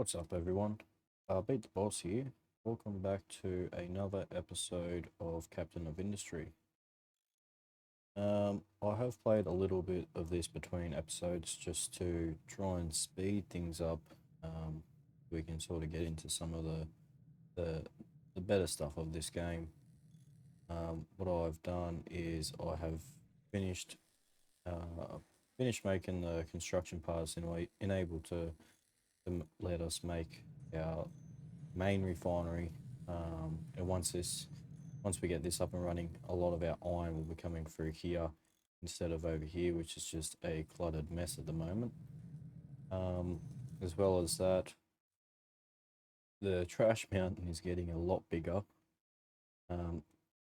What's up, everyone? Beat the Boss here. Welcome back to another episode of Captain of Industry. I have played a little bit of this between episodes just to try and speed things up. Um, we can sort of get into some of the, the better stuff of this game. What I've done is I have finished uh, finished making the construction parts and enable to let us make our main refinery. And once we get this up and running, a lot of our iron will be coming through here instead of over here, which is just a cluttered mess at the moment. Um, as well as that, the trash mountain is getting a lot bigger.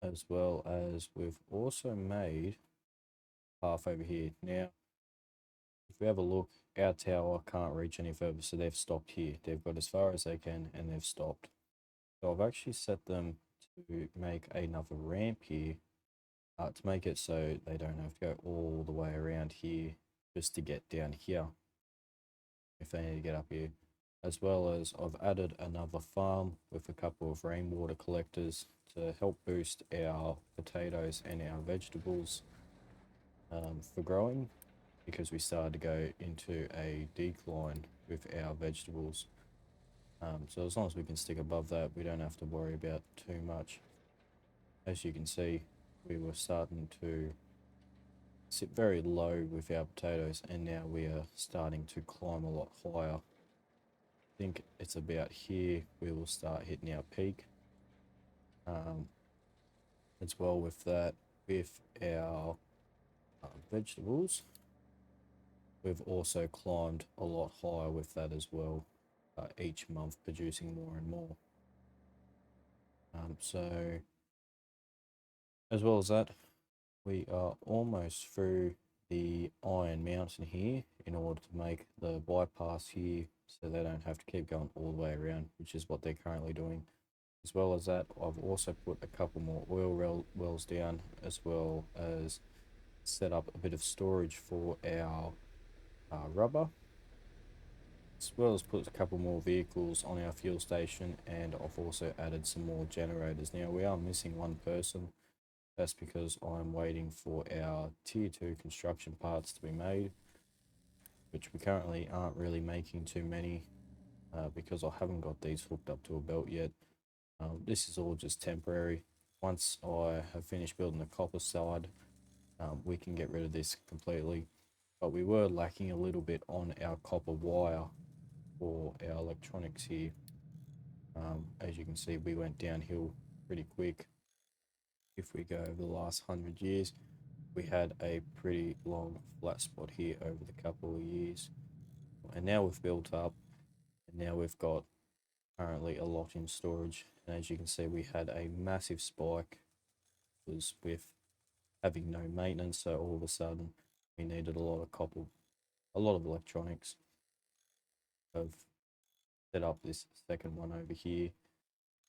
As well as we've also made path over here. Now, if we have a look, our tower can't reach any further, so they've stopped here. They've got as far as they can, and they've stopped. So I've actually set them to make another ramp here to make it so they don't have to go all the way around here just to get down here if they need to get up here. As well as I've added another farm with a couple of rainwater collectors to help boost our potatoes and our vegetables for growing, because we started to go into a decline with our vegetables. So as long as we can stick above that, we don't have to worry about too much. As you can see, we were starting to sit very low with our potatoes, and now we are starting to climb a lot higher. I think it's about here we will start hitting our peak. As well with that, with our vegetables, we've also climbed a lot higher with that as well, each month producing more and more. So as well as that, we are almost through the Iron Mountain here in order to make the bypass here so they don't have to keep going all the way around, which is what they're currently doing. As well as that, I've also put a couple more oil wells down, as well as set up a bit of storage for our rubber, as well as put a couple more vehicles on our fuel station, and I've also added some more generators. Now we are missing one person. That's because I'm waiting for our tier 2 construction parts to be made, which we currently aren't really making too many because I haven't got these hooked up to a belt yet. This is all just temporary. Once I have finished building the copper side, we can get rid of this completely. But we were lacking a little bit on our copper wire for our electronics here. As you can see, we went downhill pretty quick. If we go over the last 100 years, we had a pretty long flat spot here over the couple of years, and now we've built up, and now we've got currently a lot in storage. And as you can see, we had a massive spike, was with having no maintenance, so all of a sudden we needed a lot of copper, a lot of electronics. I've set up this second one over here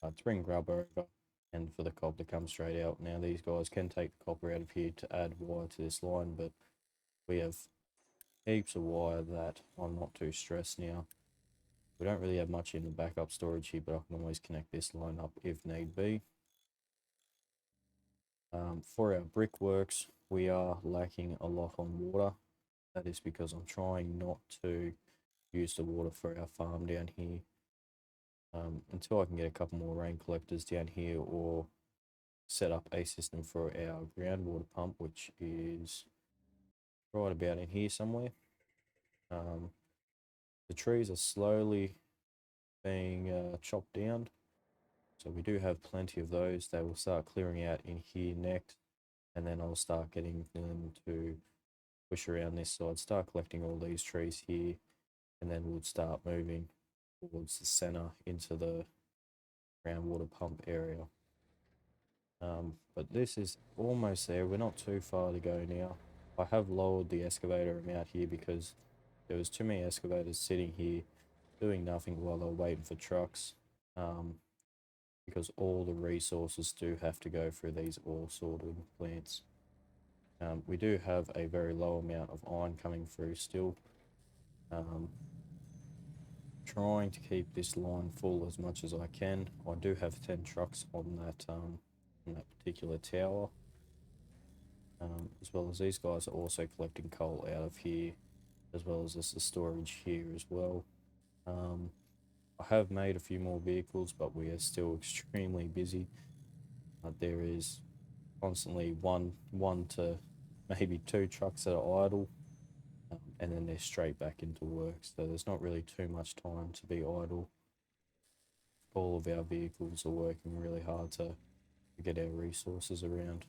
to bring grub over and for the copper to come straight out. Now these guys can take the copper out of here to add wire to this line, but we have heaps of wire that I'm not too stressed now. We don't really have much in the backup storage here, but I can always connect this line up if need be. For our brickworks, we are lacking a lot on water. That is because I'm trying not to use the water for our farm down here until I can get a couple more rain collectors down here, or set up a system for our groundwater pump, which is right about in here somewhere. The trees are slowly being chopped down, so we do have plenty of those. They will start clearing out in here next, and then I'll start getting them to push around this side, start collecting all these trees here, and then we'll start moving towards the center into the groundwater pump area. But this is almost there. We're not too far to go now. I have lowered the excavator amount here because there was too many excavators sitting here doing nothing while they're waiting for trucks, because all the resources do have to go through these ore sorting plants. We do have a very low amount of iron coming through still. trying to keep this line full as much as I can. I do have 10 trucks on that particular tower, as well as these guys are also collecting coal out of here, as well as there's the storage here as well. I have made a few more vehicles, but we are still extremely busy. There is constantly one to maybe two trucks that are idle, and then they're straight back into work. So there's not really too much time to be idle. All of our vehicles are working really hard to get our resources around.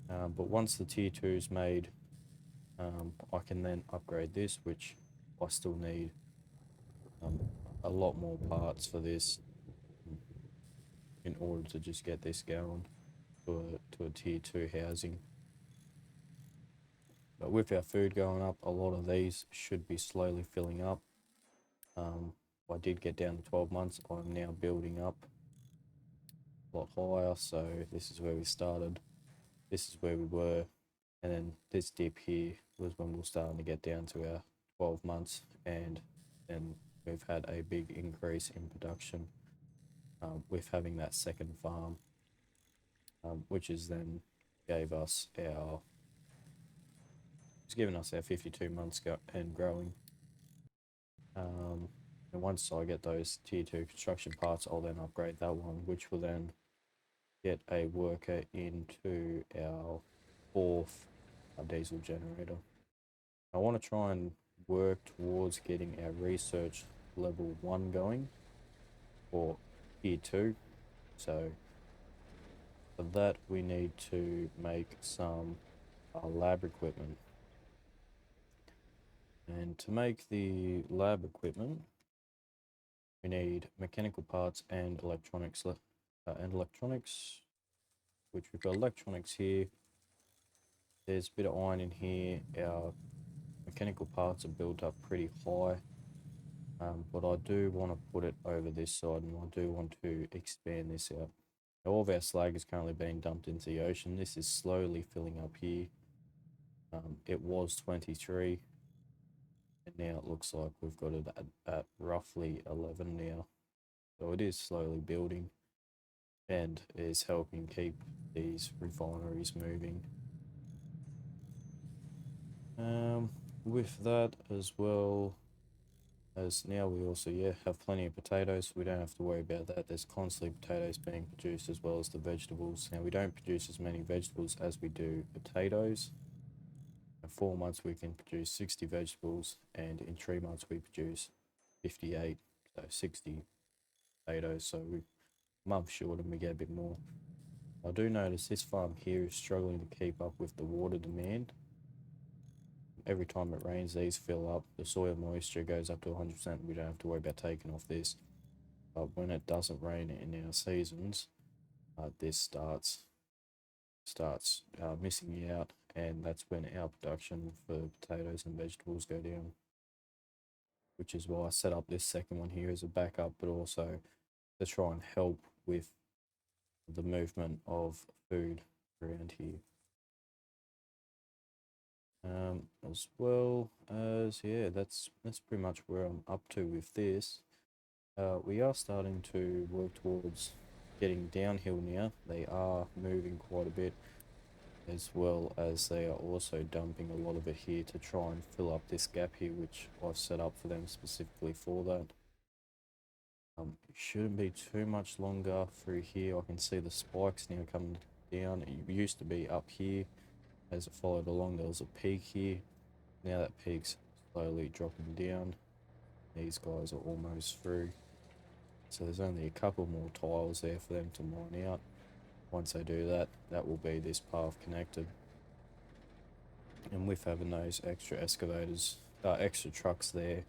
But once the tier 2 is made, I can then upgrade this, which I still need um, a lot more parts for this in order to just get this going to a tier 2 housing. But with our food going up, a lot of these should be slowly filling up. I did get down to 12 months. I'm now building up a lot higher. So this is where we started. This is where we were. And then this dip here was when we were starting to get down to our 12 months. And then we've had a big increase in production with having that second farm, which is then gave us our, it's given us our 52 months and growing. And once I get those tier 2 construction parts, I'll then upgrade that one, which will then get a worker into our fourth diesel generator. I want to try and work towards getting our research level 1 going for tier 2. So for that we need to make some lab equipment. And to make the lab equipment, we need mechanical parts and electronics, which we've got electronics here. There's a bit of iron in here. Our mechanical parts are built up pretty high, but I do want to put it over this side, and I do want to expand this out. All of our slag is currently being dumped into the ocean. This is slowly filling up here. It was 23, and now it looks like we've got it at roughly 11 now. So it is slowly building and is helping keep these refineries moving. With that, as well as now we also have plenty of potatoes. We don't have to worry about that. There's constantly potatoes being produced, as well as the vegetables. Now we don't produce as many vegetables as we do potatoes. In 4 months we can produce 60 vegetables, and in 3 months we produce 58, so 60 potatoes. So we month short and we get a bit more. I do notice this farm here is struggling to keep up with the water demand. Every time it rains, these fill up. The soil moisture goes up to 100%. We don't have to worry about taking off this. But when it doesn't rain in our seasons, this starts missing out, and that's when our production for potatoes and vegetables go down. Which is why I set up this second one here as a backup, but also to try and help with the movement of food around here. As well as that's pretty much where I'm up to with this. We are starting to work towards getting downhill now. They are moving quite a bit, as well as they are also dumping a lot of it here to try and fill up this gap here, which I've set up for them specifically for that. It shouldn't be too much longer through here. I can see the spikes now coming down. It used to be up here. As it followed along, there was a peak here. Now that peak's slowly dropping down. These guys are almost through. So there's only a couple more tiles there for them to mine out. Once they do that, that will be this path connected. And with having those extra excavators, extra trucks there,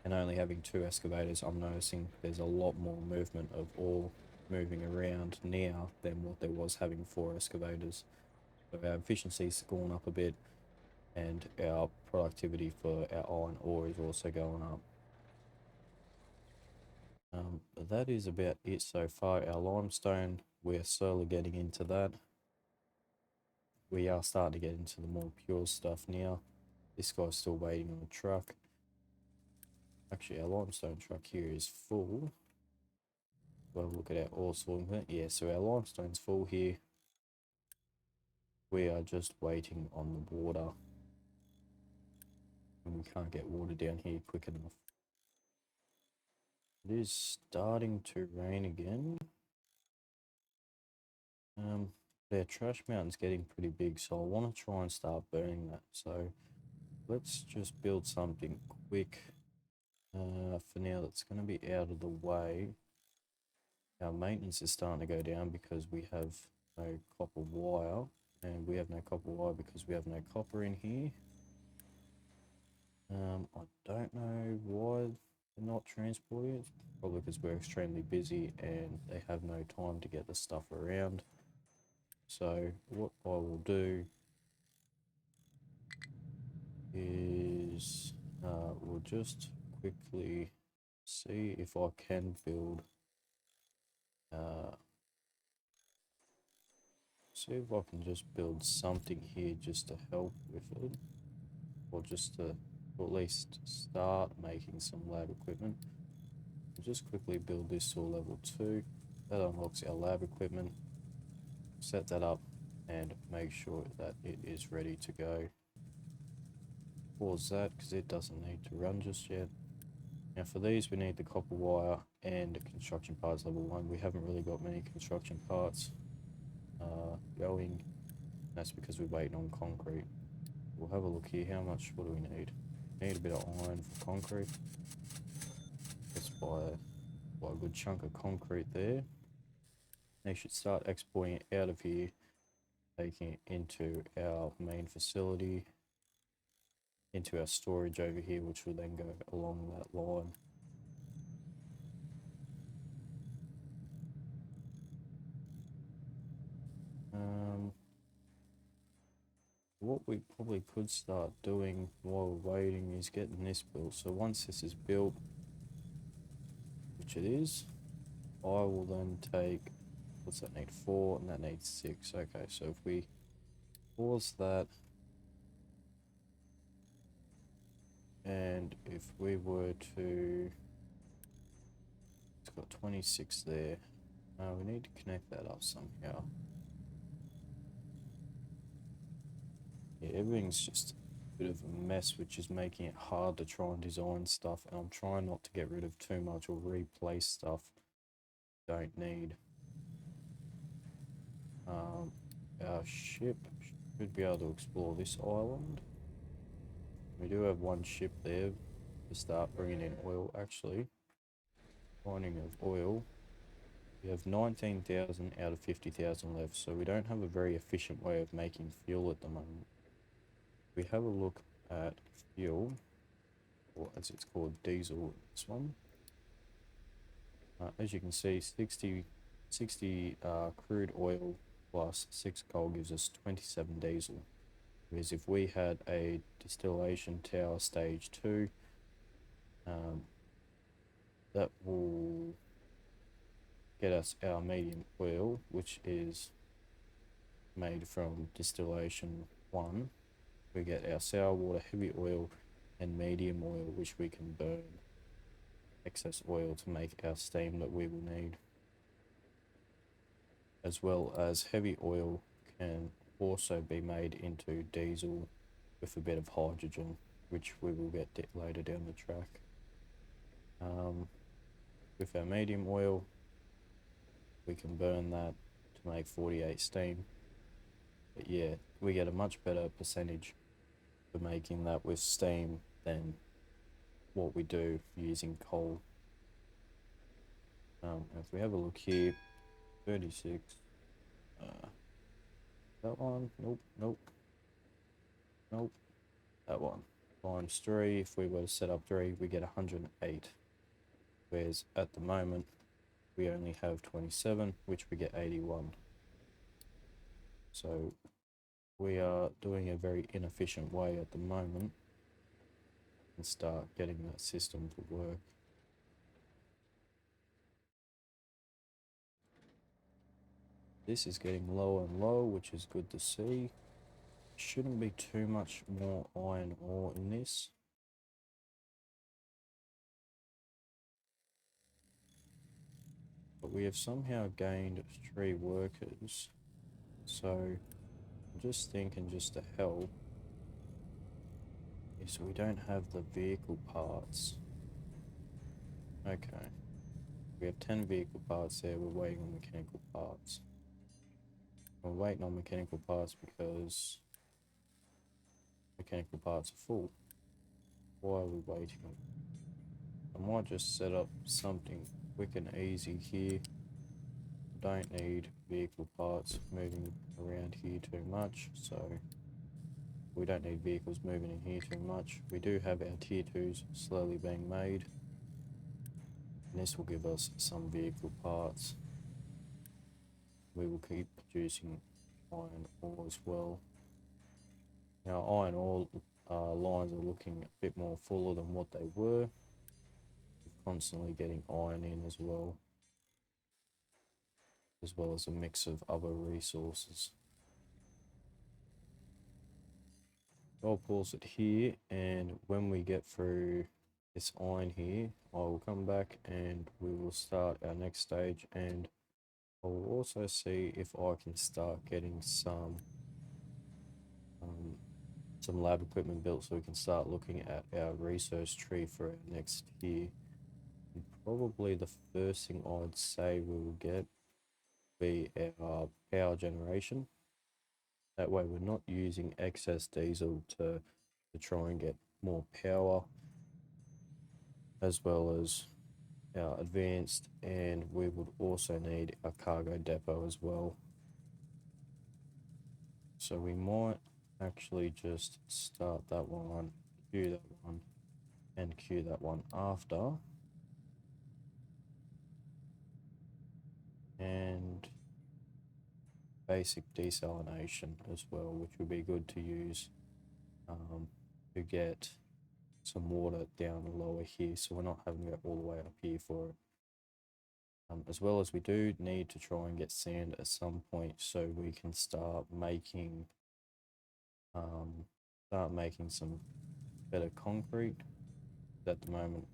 and only having 2 excavators, I'm noticing there's a lot more movement of ore moving around now than what there was having 4 excavators. So our efficiency's gone up a bit, and our productivity for our iron ore is also going up. That is about it so far. Our limestone, we're slowly getting into that. We are starting to get into the more pure stuff now. This guy's still waiting on a truck. Actually, our limestone truck here is full. Well, look at our ore sorting plant. Yeah, so our limestone's full here. We are just waiting on the water. And we can't get water down here quick enough. It is starting to rain again. Their trash mountain's getting pretty big, so I want to try and start burning that. So let's just build something quick for now that's going to be out of the way. Our maintenance is starting to go down because we have no copper wire, and we have no copper wire because we have no copper in here. I don't know why they're not transporting it. Probably because we're extremely busy and they have no time to get the stuff around. So what I will do is we'll just quickly see if I can build see if I can just build something here just to help with it, or just to at least start making some lab equipment. I'll just quickly build this to a level 2. That unlocks our lab equipment. Set that up and make sure that it is ready to go. Pause that because it doesn't need to run just yet. Now for these we need the copper wire and construction parts level 1. We haven't really got many construction parts going. That's because we're waiting on concrete. We'll have a look here. How much, what do we need? We need a bit of iron for concrete. Let's buy a good chunk of concrete there. They should start exporting it out of here, taking it into our main facility, into our storage over here, which will then go along that line. What we probably could start doing while we're waiting is getting this built. So once this is built, which it is, I will then take, what's that need? 4, and that needs 6. Okay, so if we pause that, and if we were to, it's got 26 there. We need to connect that up somehow. Yeah, everything's just a bit of a mess, which is making it hard to try and design stuff, and I'm trying not to get rid of too much or replace stuff we don't need. Our ship should be able to explore this island. We do have one ship there to start bringing in oil. Actually, mining of oil, we have 19,000 out of 50,000 left, so we don't have a very efficient way of making fuel at the moment. We have a look at fuel, or as it's called, diesel, this one. As you can see, 60 crude oil plus 6 coal gives us 27 diesel. Whereas if we had a distillation tower stage 2, that will get us our medium oil, which is made from distillation 1. We get our sour water, heavy oil, and medium oil, which we can burn excess oil to make our steam that we will need. As well as heavy oil can also be made into diesel with a bit of hydrogen, which we will get later down the track. With our medium oil, we can burn that to make 48 steam. But yeah, we get a much better percentage for making that with steam than what we do using coal. If we have a look here, 36, that one, nope, that one. Times 3, if we were to set up 3, we get 108. Whereas at the moment, we only have 27, which we get 81. So we are doing a very inefficient way at the moment and start getting that system to work. This is getting lower and lower, which is good to see. Shouldn't be too much more iron ore in this. but we have somehow gained 3 workers. So I'm just thinking, just to help, is we don't have the vehicle parts. Okay. We have 10 vehicle parts there, we're waiting on mechanical parts. We're waiting on mechanical parts because mechanical parts are full. Why are we waiting? I might just set up something quick and easy here. Don't need vehicle parts moving around here too much, so we don't need vehicles moving in here too much. We do have our tier 2s slowly being made, and this will give us some vehicle parts. We will keep producing iron ore as well. Now iron ore lines are looking a bit more fuller than what they were. We're constantly getting iron in as well as a mix of other resources. I'll pause it here, and when we get through this iron here, I will come back and we will start our next stage, and I will also see if I can start getting some lab equipment built so we can start looking at our research tree for our next year. And probably the first thing I'd say we will get be our power generation. That way we're not using excess diesel to try and get more power, as well as our advanced, and we would also need a cargo depot as well. So we might actually just start that one, queue that one, and queue that one after. And basic desalination as well, which would be good to use to get some water down lower here, so we're not having to go all the way up here for it. As well as we do need to try and get sand at some point so we can start making some better concrete. At the moment,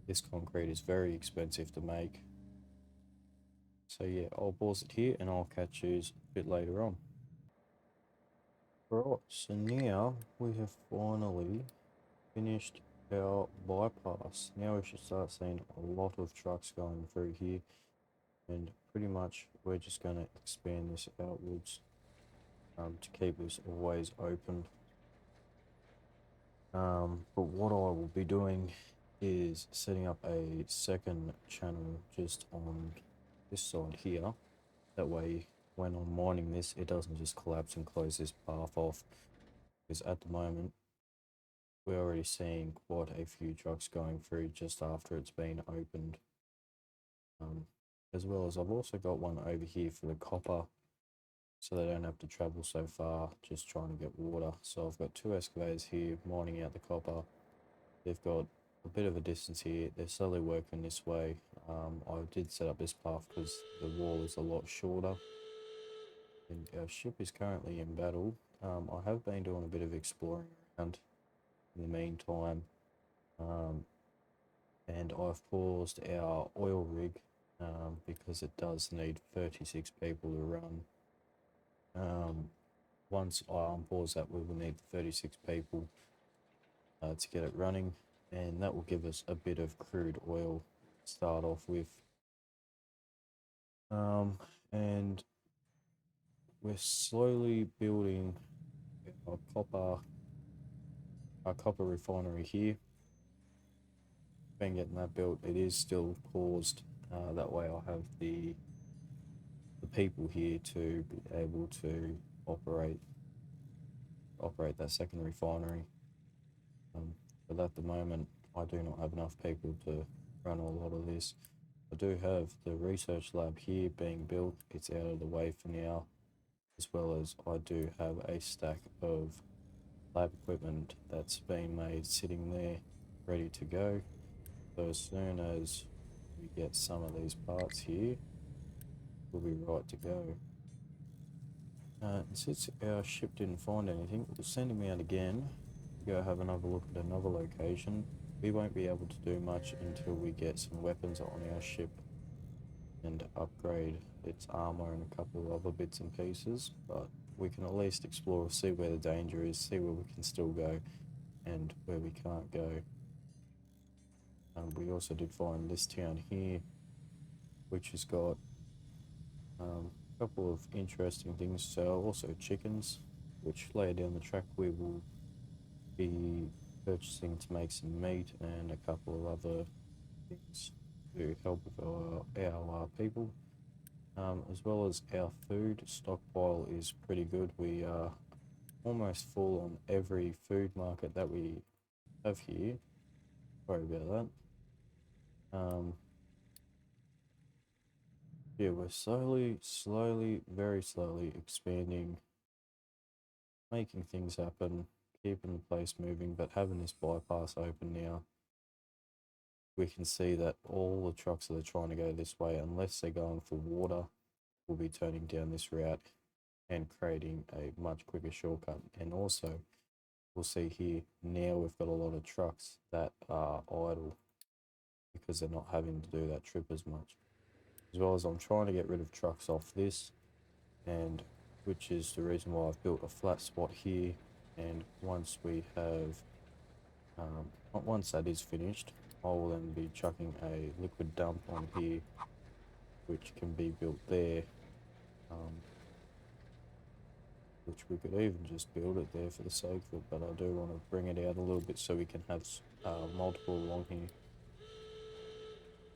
this concrete is very expensive to make. So yeah, I'll pause it here and I'll catch you a bit later on. Right, so now we have finally finished our bypass. Now we should start seeing a lot of trucks going through here, and pretty much we're just going to expand this outwards to keep this always open. But what I will be doing is setting up a second channel just on this side here. That way, when I'm mining this, it doesn't just collapse and close this path off. Because at the moment, we're already seeing quite a few trucks going through just after it's been opened. As well as I've also got one over here for the copper, so they don't have to travel so far just trying to get water. So I've got 2 excavators here mining out the copper. They've got a bit of a distance here. They're slowly working this way. I did set up this path because the wall is a lot shorter. And our ship is currently in battle. I have been doing a bit of exploring around in the meantime. And I've paused our oil rig because it does need 36 people to run. Once I unpause that, we will need 36 people to get it running, and that will give us a bit of crude oil to start off with. And we're slowly building our copper refinery here. Been getting that built. It is still paused. That way I'll have the people here to be able to operate that second refinery. But at the moment, I do not have enough people to run a lot of this. I do have the research lab here being built. It's out of the way for now, as well as I do have a stack of lab equipment that's been made sitting there ready to go. So as soon as we get some of these parts here, we'll be right to go. Since our ship didn't find anything, we'll send him out again to go have another look at another location. We won't be able to do much until we get some weapons on our ship. and upgrade its armor and a couple of other bits and pieces, but we can at least explore, see where the danger is, see where we can still go and where we can't go. We also did find this town here, which has got a couple of interesting things. So also chickens, which later down the track we will be purchasing to make some meat and a couple of other things to help with our people. As well as our food stockpile is pretty good. We are almost full on every food market that we have here. Sorry about that. Yeah, we're slowly, very slowly expanding, making things happen, keeping the place moving, but having this bypass open now, we can see that all the trucks that are trying to go this way, unless they're going for water, will be turning down this route and creating a much quicker shortcut. And also, we'll see here now we've got a lot of trucks that are idle because they're not having to do that trip as much. As well as I'm trying to get rid of trucks off this, and which is the reason why I've built a flat spot here. And once we have, once that is finished, I will then be chucking a liquid dump on here, which can be built there. Which we could even just build it there for the sake of it, but I do want to bring it out a little bit so we can have multiple along here.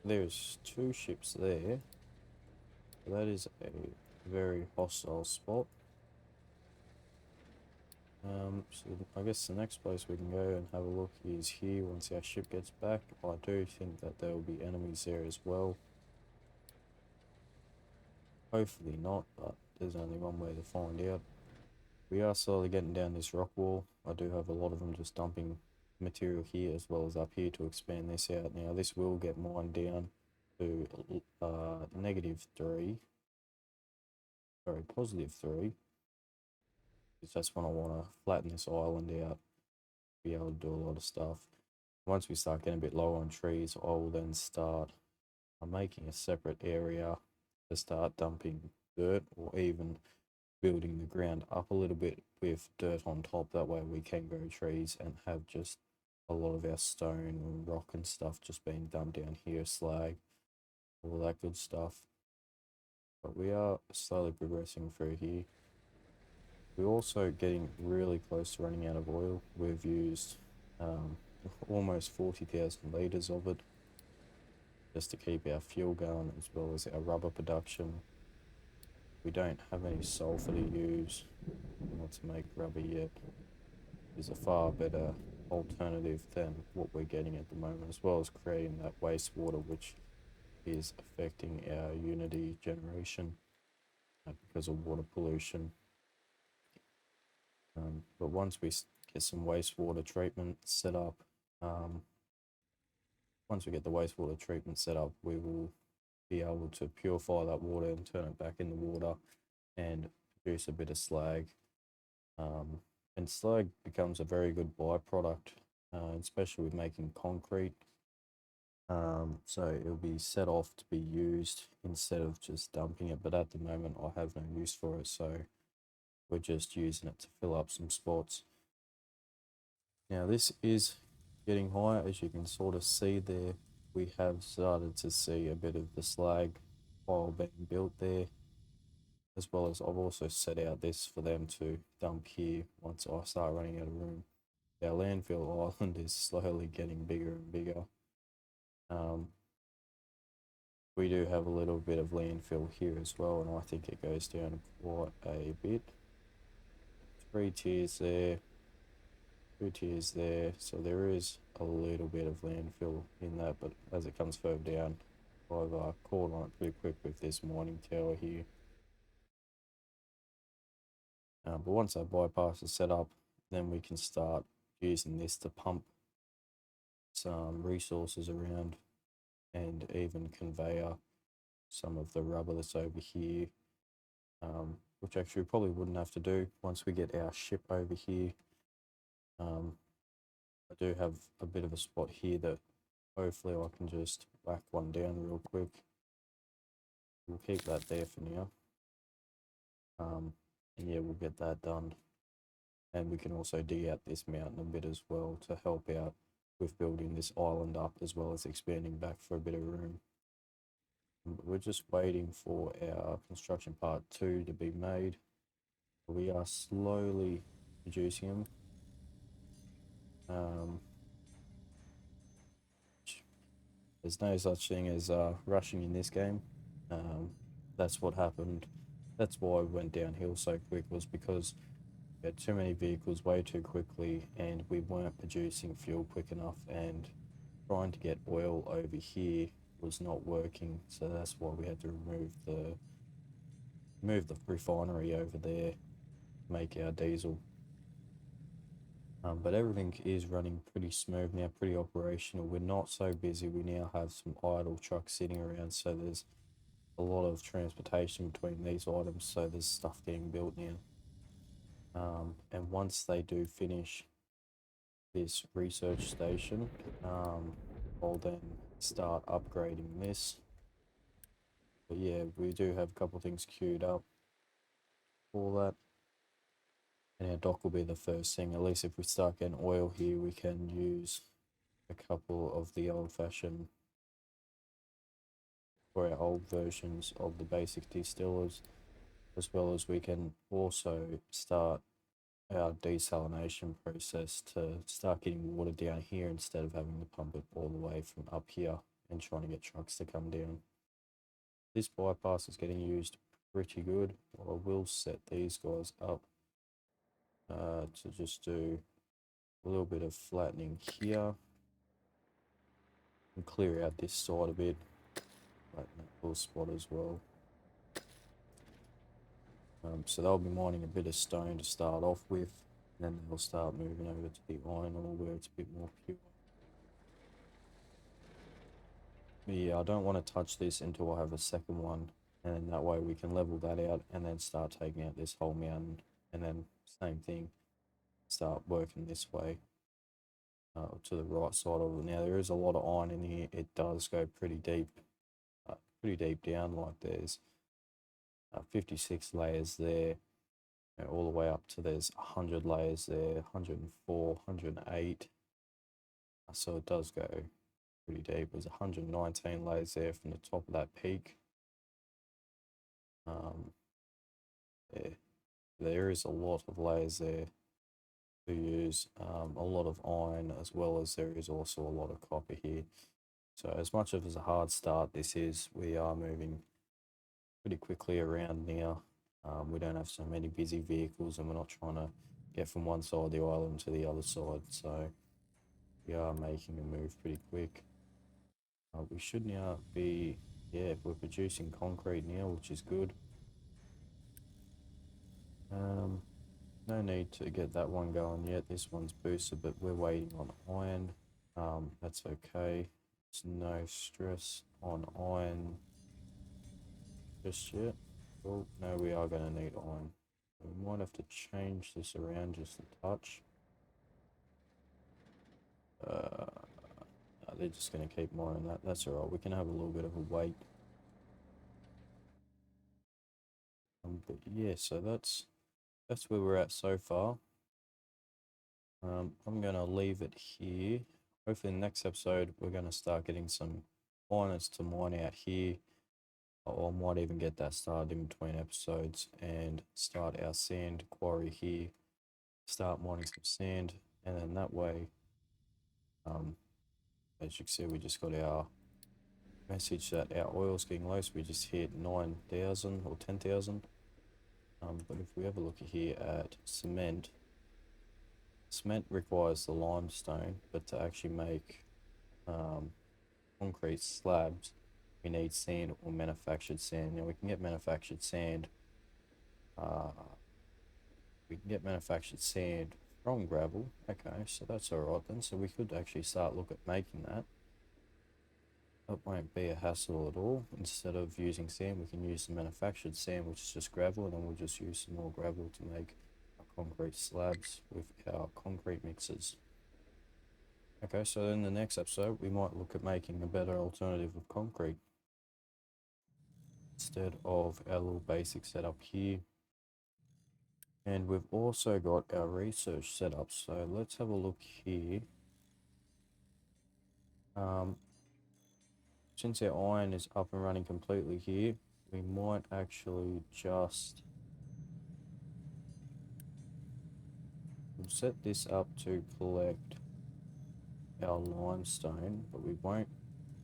There's two ships there. That is a very hostile spot. So I guess the next place we can go and have a look is here once our ship gets back. I do think that there will be enemies there as well. Hopefully not, but there's only one way to find out. We are slowly getting down this rock wall. I do have a lot of them just dumping material here as well as up here to expand this out. Now this will get mined down to -3, sorry, +3, because that's when I want to flatten this island out, be able to do a lot of stuff. Once we start getting a bit low on trees, I will then start making a separate area to start dumping dirt, or even building the ground up a little bit with dirt on top. That way we can grow trees and have just a lot of our stone and rock and stuff just being dumped down here, slag, all that good stuff. But we are slowly progressing through here. We're also getting really close to running out of oil. We've used almost 40,000 litres of it just to keep our fuel going, as well as our rubber production. We don't have any sulfur to use, not to make rubber yet. Is a far better alternative than what we're getting at the moment, as well as creating that wastewater, which is affecting our unity generation because of water pollution. But once we get some wastewater treatment set up, once we get the wastewater treatment set up, we will be able to purify that water and turn it back into water and produce a bit of slag. And slag becomes a very good byproduct, especially with making concrete. So it'll be set off to be used instead of just dumping it, but at the moment I have no use for it, so we're just using it to fill up some spots. Now this is getting higher, as you can sort of see there. We have started to see a bit of the slag pile being built there, as well as I've also set out this for them to dump here once I start running out of room. Our landfill island is slowly getting bigger and bigger. We do have a little bit of landfill here as well, and I think it goes down quite a bit. 3 tiers there, 2 tiers there, so there is a little bit of landfill in that, but as it comes further down, I've caught on it pretty quick with this mining tower here. But once our bypass is set up, then we can start using this to pump some resources around and even conveyor some of the rubber that's over here, which actually we probably wouldn't have to do once we get our ship over here. I do have a bit of a spot here that hopefully I can just whack one down real quick. We'll keep that there for now. And yeah, we'll get that done. And we can also dig out this mountain a bit as well to help out with building this island up as well as expanding back for a bit of room. We're just waiting for our construction part 2 to be made. We are slowly producing them. There's no such thing as rushing in this game. That's what happened. That's why we went downhill so quick, was because we had too many vehicles way too quickly and we weren't producing fuel quick enough, and trying to get oil over here was not working. So that's why we had to remove the refinery over there to make our diesel. But everything is running pretty smooth now, pretty operational. We're not so busy. We now have some idle trucks sitting around, so there's a lot of transportation between these items, so there's stuff getting built now. And once they do finish this research station, I'll then start upgrading this. But yeah, we do have a couple of things queued up for that. And our dock will be the first thing. At least if we start getting oil here, we can use a couple of the old-fashioned, or our old versions of the basic distillers, as well as we can also start our desalination process to start getting water down here instead of having to pump it all the way from up here and trying to get trucks to come down. This bypass is getting used pretty good. I will set these guys up to just do a little bit of flattening here and clear out this side a bit, flatten that little spot as well. So they'll be mining a bit of stone to start off with, and then they'll start moving over to the iron ore where it's a bit more pure. But yeah, I don't want to touch this until I have a second one, and that way we can level that out and then start taking out this whole mountain, and then same thing, start working this way to the right side of it. Now there is a lot of iron in here. It does go pretty deep down. Like there's 56 layers there, all the way up to there's 100 layers there, 104, 108. So it does go pretty deep. There's 119 layers there from the top of that peak. There is a lot of layers there to use, a lot of iron, as well as there is also a lot of copper here. So as much of as a hard start this is, we are moving pretty quickly around now. We don't have so many busy vehicles, and we're not trying to get from one side of the island to the other side, so we are making a move pretty quick. We should now be, yeah, we're producing concrete now, which is good. No need to get that one going yet. This one's boosted, but we're waiting on iron. That's okay. There's no stress on iron just yet. Well, no, we are going to need iron. We might have to change this around just a touch. They're just going to keep mining that. That's alright. We can have a little bit of a wait. But yeah, so that's where we're at so far. I'm going to leave it here. Hopefully in the next episode we're going to start getting some miners to mine out here. Or I might even get that started in between episodes and start our sand quarry here. Start mining some sand, and then that way, as you can see, we just got our message that our oil's getting low, so we just hit 9,000 or 10,000. But if we have a look here at cement, cement requires the limestone, but to actually make concrete slabs, we need sand or manufactured sand. Now we can get manufactured sand. From gravel. Okay, so that's alright then. So we could actually start look at making that. That won't be a hassle at all. Instead of using sand, we can use the manufactured sand, which is just gravel, and then we'll just use some more gravel to make our concrete slabs with our concrete mixers. Okay, so in the next episode, we might look at making a better alternative of concrete. instead of our little basic setup here. And we've also got our research setup. So let's have a look here. Since our iron is up and running completely here, we might actually just set this up to collect our limestone, but we won't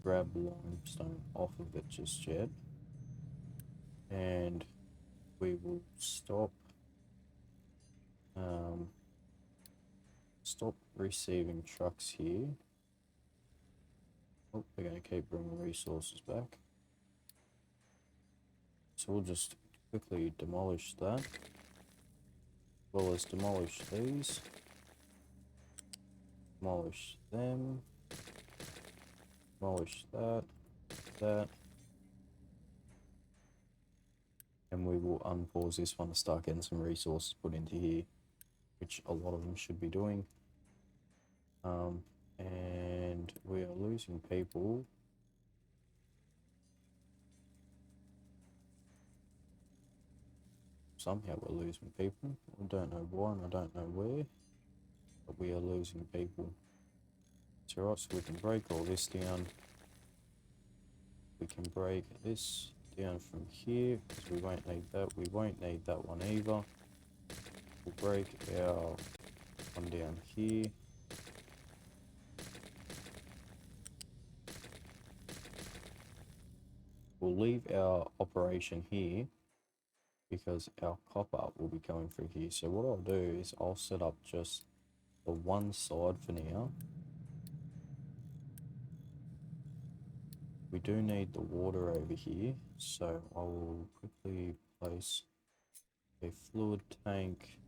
grab limestone off of it just yet. And we will stop receiving trucks here. Oh, we're going to keep bringing resources back. So we'll just quickly demolish that. As well as demolish these. Demolish them. Demolish that. That. And we will unpause this one to start getting some resources put into here, which a lot of them should be doing. And we are losing people. Somehow we're losing people. I don't know why and I don't know where, but we are losing people. It's alright, so we can break all this down. We can break this down from here, because we won't need that. We won't need that one either. We'll break our one down here. We'll leave our operation here because our copper will be coming through here. So what I'll do is I'll set up just the one side for now. We do need the water over here, so I will quickly place a fluid tank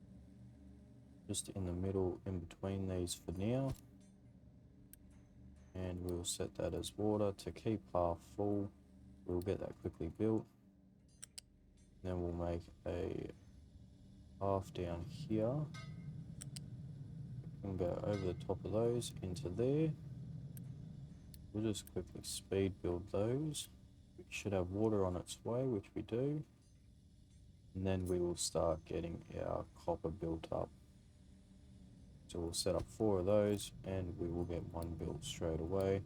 just in the middle in between these for now. And we'll set that as water to keep half full. We'll get that quickly built. Then we'll make a half down here. We can go over the top of those into there. We'll just quickly speed build those. We should have water on its way, which we do. And then we will start getting our copper built up. So we'll set up 4 of those and we will get one built straight away.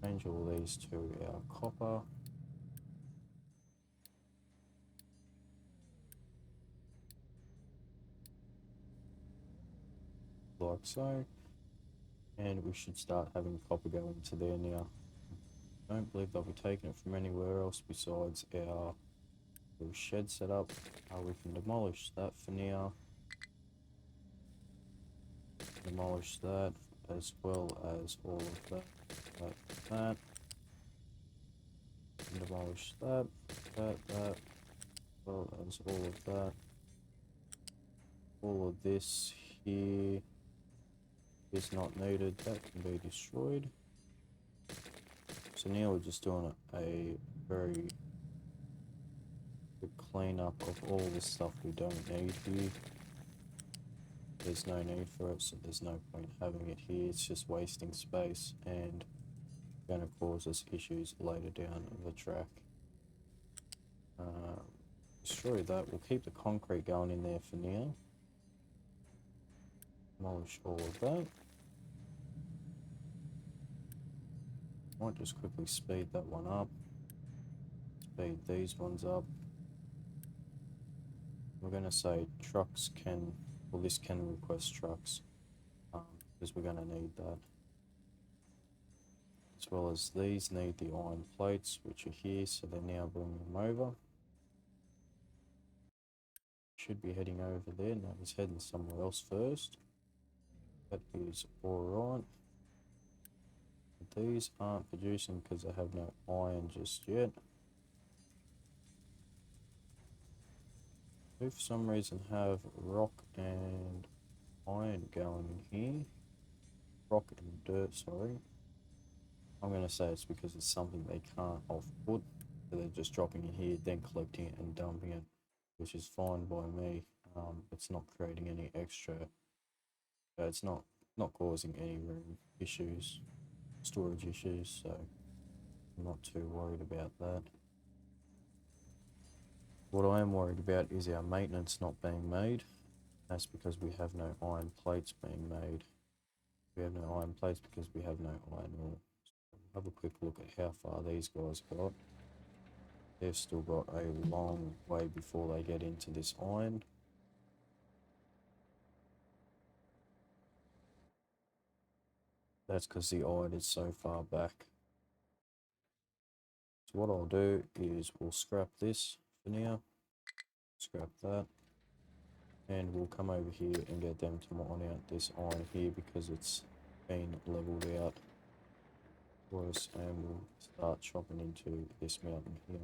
Change all these to our copper. Like so. And we should start having copper go into there now. I don't believe they'll be taking it from anywhere else besides our little shed setup. We can demolish that for now. Demolish that as well as all of that. And demolish that, as well as all of that. All of this here is not needed, that can be destroyed. So now we're just doing a very good cleanup of all the stuff we don't need here. There's no need for it, so there's no point having it here. It's just wasting space and going to cause us issues later down the track. Destroy that. We'll keep the concrete going in there for now. Demolish all of that. Might just quickly speed that one up. Speed these ones up. We're going to say trucks can, well, this can request trucks, because we're going to need that. As well as these need the iron plates, which are here, so they're now bringing them over. Should be heading over there. No, he's heading somewhere else first. That is alright. These aren't producing because they have no iron just yet. We for some reason have rock and iron going in here. Rock and dirt, sorry. I'm going to say it's because it's something they can't off-put. So they're just dropping it here, then collecting it and dumping it, which is fine by me. It's not creating any extra, it's not causing any room issues, storage issues, so I'm not too worried about that. What I am worried about is our maintenance not being made. That's because we have no iron plates being made. We have no iron plates because we have no iron ore. So have a quick look at how far these guys got. They've still got a long way before they get into this iron. That's because the iron is so far back. So what I'll do is we'll scrap this for now. Scrap that. And we'll come over here and get them to mine out this iron here because it's been leveled out for us, and we'll start chopping into this mountain here.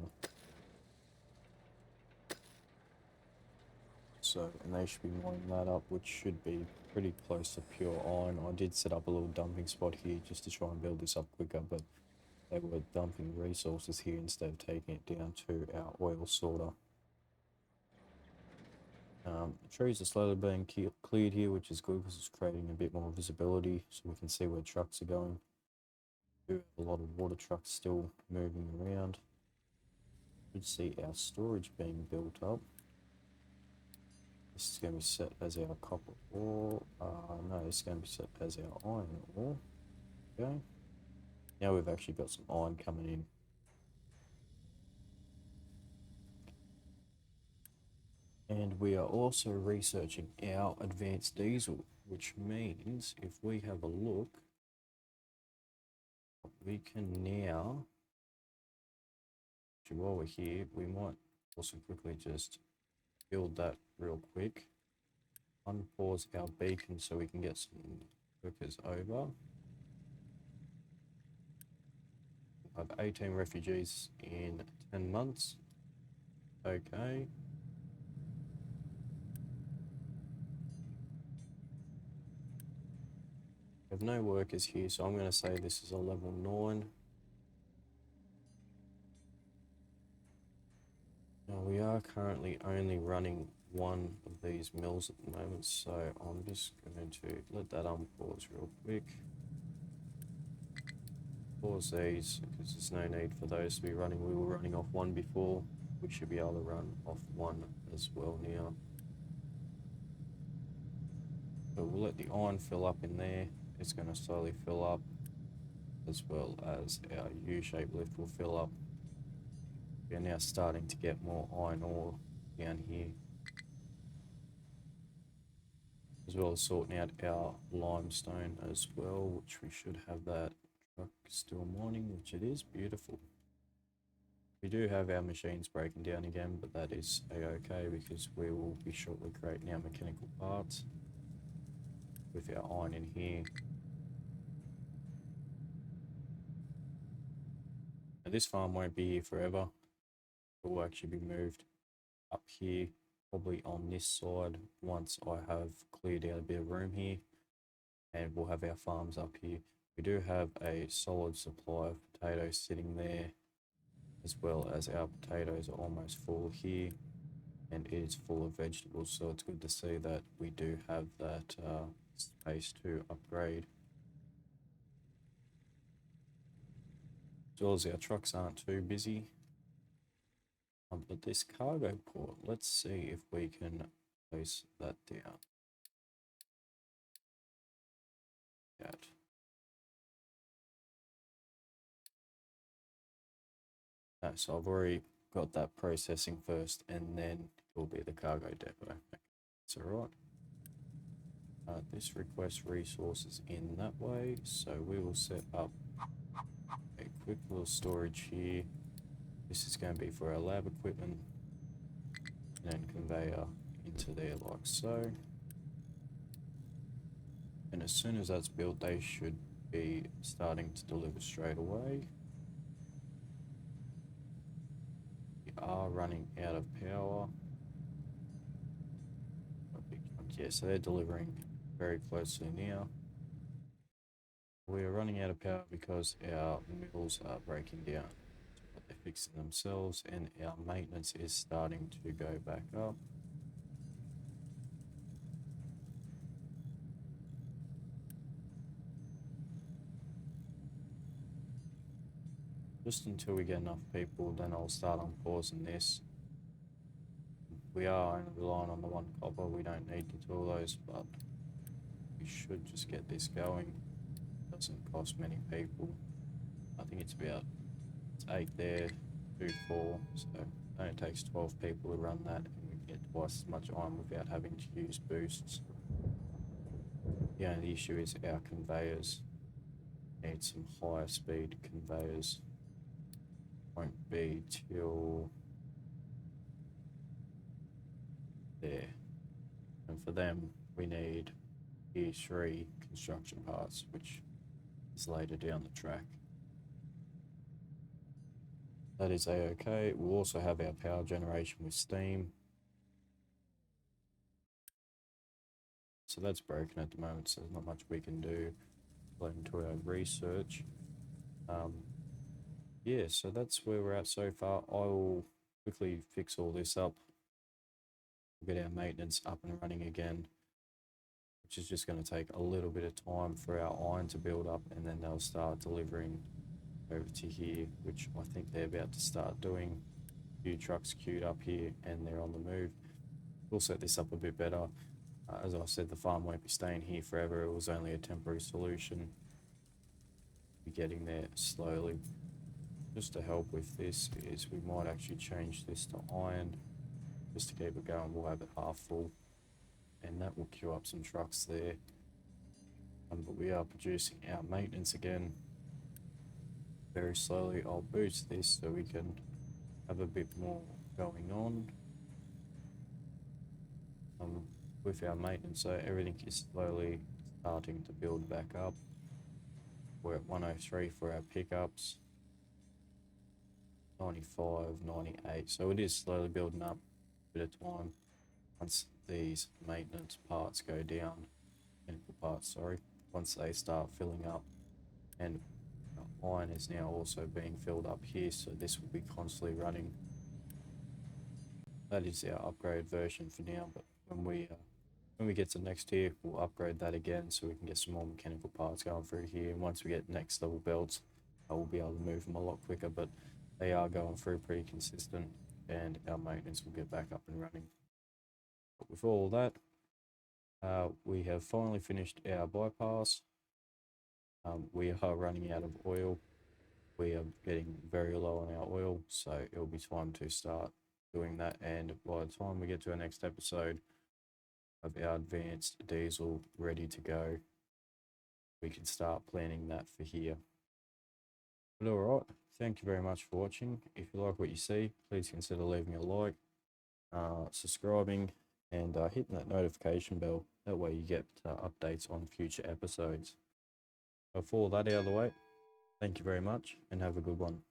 So, and they should be mining that up, which should be pretty close to pure iron. I did set up a little dumping spot here just to try and build this up quicker, but they were dumping resources here instead of taking it down to our oil sorter. The trees are slowly being cleared here, which is good because it's creating a bit more visibility so we can see where trucks are going. We have a lot of water trucks still moving around. You can see our storage being built up. This is going to be set as our copper ore. No, this is going to be set as our iron ore. Okay. Now we've actually got some iron coming in. And we are also researching our advanced diesel, which means if we have a look, we can now, while we're here, we might also quickly just build that real quick. Unpause our beacon so we can get some workers over. We'll have 18 refugees in 10 months. Okay. We have no workers here, so I'm going to say this is a level 9. Now we are currently only running one of these mills at the moment, so I'm just going to let that unpause real quick. Pause these because there's no need for those to be running. We were running off one before. We should be able to run off one as well now. So we'll let the iron fill up in there. It's going to slowly fill up, as well as our U-shaped lift will fill up. We are now starting to get more iron ore down here, as well as sorting out our limestone as well, which we should have that truck still mining, which it is. Beautiful. We do have our machines breaking down again, but that is a-okay because we will be shortly creating our mechanical parts with our iron in here. Now this farm won't be here forever. It will actually be moved up here, probably on this side, once I have cleared out a bit of room here, and we'll have our farms up here. We do have a solid supply of potatoes sitting there, as well as our potatoes are almost full here, and it is full of vegetables, so it's good to see that we do have that space to upgrade. As well as our trucks aren't too busy. But this cargo port, let's see if we can place that down. So I've already got that processing first, and then it will be the cargo depot. That's alright. This requests resources in that way, so we will set up a quick little storage here. This is going to be for our lab equipment, and then conveyor into there like so. And as soon as that's built, they should be starting to deliver straight away. We are running out of power. Yeah, so they're delivering very closely now. We are running out of power because our mills are breaking down. But they're fixing themselves, and our maintenance is starting to go back up. Just until we get enough people, then I'll start on pausing this. we are only relying on the one copper. We don't need to do all those, but we should just get this going. Doesn't cost many people. I think it's about 8 there, 2, 4, so it only takes 12 people to run that, and we get twice as much iron without having to use boosts. The only issue is our conveyors. Need some higher speed conveyors. Won't be till there. And for them, we need Tier 3 construction parts, which is later down the track. That is a-okay. We'll also have our power generation with steam. So that's broken at the moment, so there's not much we can do relating to our research. Yeah, so that's where we're at so far. I will quickly fix all this up. We'll get our maintenance up and running again, which is just going to take a little bit of time for our iron to build up, and then they'll start delivering over to here, which I think they're about to start doing. A few trucks queued up here and they're on the move. We'll set this up a bit better. As I said, the farm won't be staying here forever. It was only a temporary solution. We're getting there slowly. Just to help with this is we might actually change this to iron just to keep it going. We'll have it half full, and that will queue up some trucks there. But we are producing our maintenance again very slowly. I'll boost this so we can have a bit more going on with our maintenance, so everything is slowly starting to build back up. We're at 103 for our pickups, 95, 98, so it is slowly building up. A bit of time. Once these maintenance parts go down, mechanical parts, sorry, once they start filling up, and iron is now also being filled up here, so this will be constantly running. That is our upgrade version for now, but when we get to next tier, we'll upgrade that again so we can get some more mechanical parts going through here. And once we get next level belts, I will be able to move them a lot quicker, but they are going through pretty consistent, and our maintenance will get back up and running. But with all that, we have finally finished our bypass. We are running out of oil. We are getting very low on our oil, so it'll be time to start doing that. And by the time we get to our next episode of our advanced diesel ready to go, we can start planning that for here. But alright, thank you very much for watching. If you like what you see, please consider leaving a like, subscribing, and hitting that notification bell. That way you get updates on future episodes. So for all that out of the way, thank you very much and have a good one.